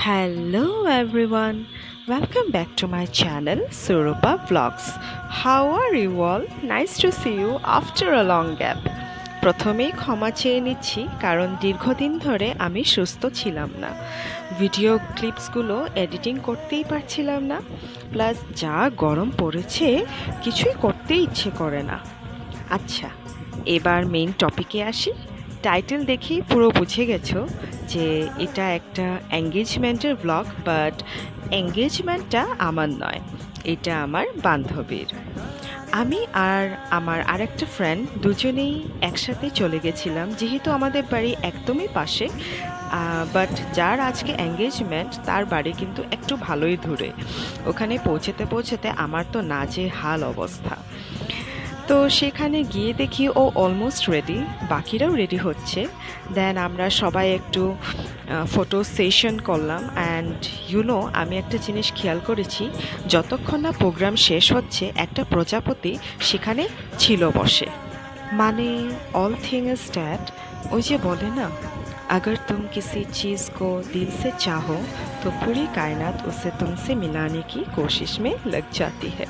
Hello everyone, welcome back to my channel Surupa Vlogs. How are you all? Nice to see you after a long gap. প্রথমেই ক্ষমা চেয়ে নিচ্ছি কারণ দীর্ঘদিন ধরে আমি সুস্থ ছিলাম না। ভিডিও ক্লিপসগুলো এডিটিং করতেই পারছিলাম না, প্লাস যা গরম পড়েছে কিছুই করতে ইচ্ছে করে না। আচ্ছা, এবার মেইন টপিকে আসি। টাইটেল দেখেই পুরো বুঝে গেছো যে এটা একটা এঙ্গেজমেন্টের ব্লগ, বাট এঙ্গেজমেন্টটা আমার নয়, এটা আমার বান্ধবীর। আমি আর আমার আরেকটা ফ্রেন্ড দুজনেই একসাথে চলে গেছিলাম, যেহেতু আমাদের বাড়ি একদমই পাশে। বাট যার আজকে এঙ্গেজমেন্ট তার বাড়ি কিন্তু একটু ভালোই দূরে। ওখানে পৌঁছতে পৌঁছতে আমার তো নাজেহাল অবস্থা। তো সেখানে গিয়ে দেখি ও অলমোস্ট রেডি, বাকিরাও রেডি হচ্ছে। দেন আমরা সবাই একটু ফটো সেশন করলাম। অ্যান্ড আমি একটা জিনিস খেয়াল করেছি, যতক্ষণ না প্রোগ্রাম শেষ হচ্ছে একটা প্রজাপতি সেখানে ছিল বসে। মানে অল থিং ইজ ড্যাট, ওই যে বলে না, अगर तुम किसी चीज़ को दिल से चाहो तो पूरी कायनात उसे तुमसे मिलाने की कोशिश में लग जाती है।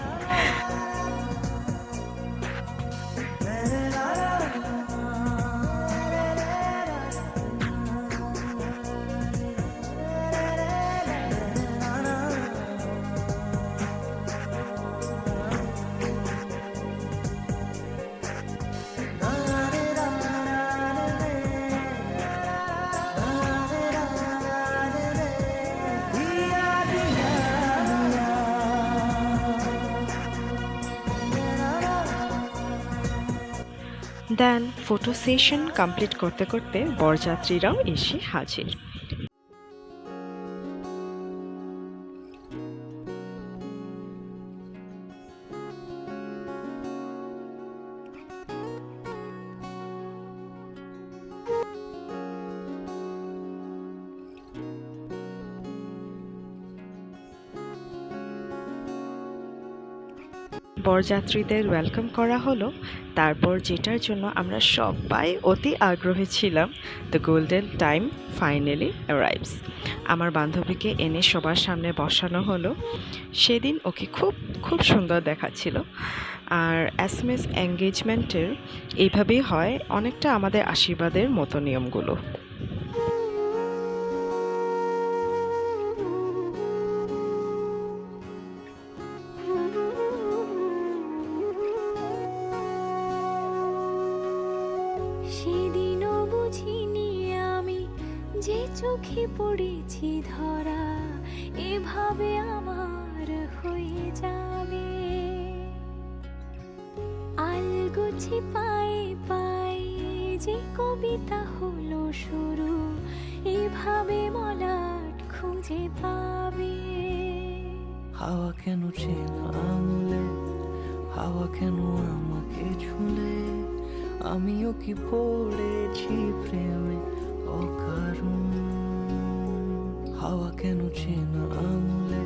দেন ফটো সেশন কমপ্লিট করতে করতে বরযাত্রীরাও এসে হাজির। বরযাত্রীদের ওয়েলকাম করা হলো। তারপর যেটার জন্য আমরা সবাই অতি আগ্রহী ছিলাম, the golden time finally arrives. আমার বান্ধবীকে এনে সবার সামনে বসানো হলো। সেদিন ওকে খুব খুব সুন্দর দেখাচ্ছিল। আর এসএমএস এঙ্গেজমেন্টের এইভাবেই হয়, অনেকটা আমাদের আশীর্বাদের মতো নিয়মগুলো। সেদিনও বুঝিনি আমি যে চোখে পড়েছি ধরা, এভাবে আমার হয়ে যাবে। আলগোছে পায়ে পায়ে যে কবিতা হলো শুরু, এভাবে মলাট খুঁজে পাবে। হাওয়া কেন চেনা আঙুলে, হাওয়া কেন আমাকে ছুলে, আমিও কি পড়েছি প্রেমে অকারণ। হাওয়া কেন চেনা আঙুলে,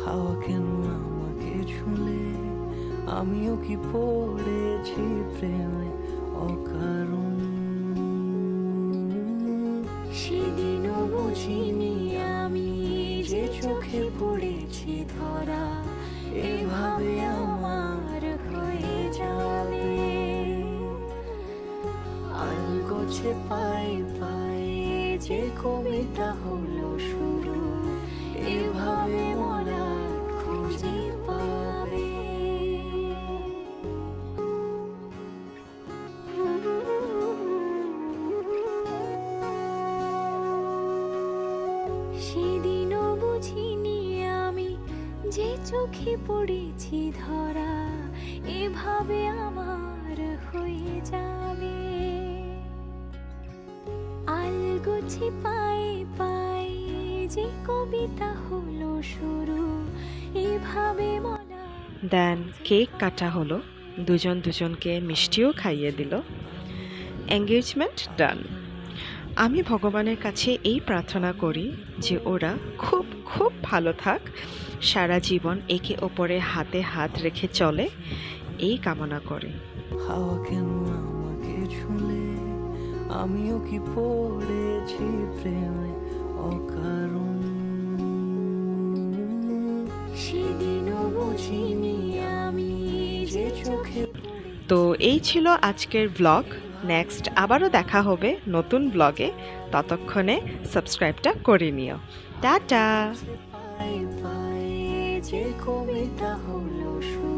হাওয়া কেন আমাকে ছুলে, আমিও কি পড়েছি প্রেমে অকারণ। সেদিনও বুঝিনি আমি যে চোখে পড়েছি ধরা, এভাবে আমার হয়ে যাবে। আলগোছে পায়ে পায়ে যে কবিতা হলো শুরু, এভাবে মরা খুঁজে পাবে। সেদিনও বুঝিনি আমি যে চোখে পড়েছি ধরা, এভাবে আমার হয়ে যাবে। আলগোছে পায়ে পায়ে যে কবিতা হলো শুরু, এভাবে মলা। দেন কেক কাটা হলো, দুজন দুজনকে মিষ্টিও খাইয়ে দিল। এঙ্গেজমেন্ট ডান। আমি ভগবানের কাছে এই প্রার্থনা করি যে ওরা খুব খুব ভালো থাক, সারা জীবন একে অপরে হাতে হাত রেখে চলে, এই কামনা করে। হাওয়া কেন আমাকে ছুলে, আমিও কি পড়েছি প্রেমে অকারণ। চোখে তো এই ছিল আজকের ব্লগ। নেক্সট আবারও দেখা হবে নতুন ব্লগে। ততক্ষণে সাবস্ক্রাইবটা করে নিও। টাটা। পাই পাই যে কবিতা হলো শুরু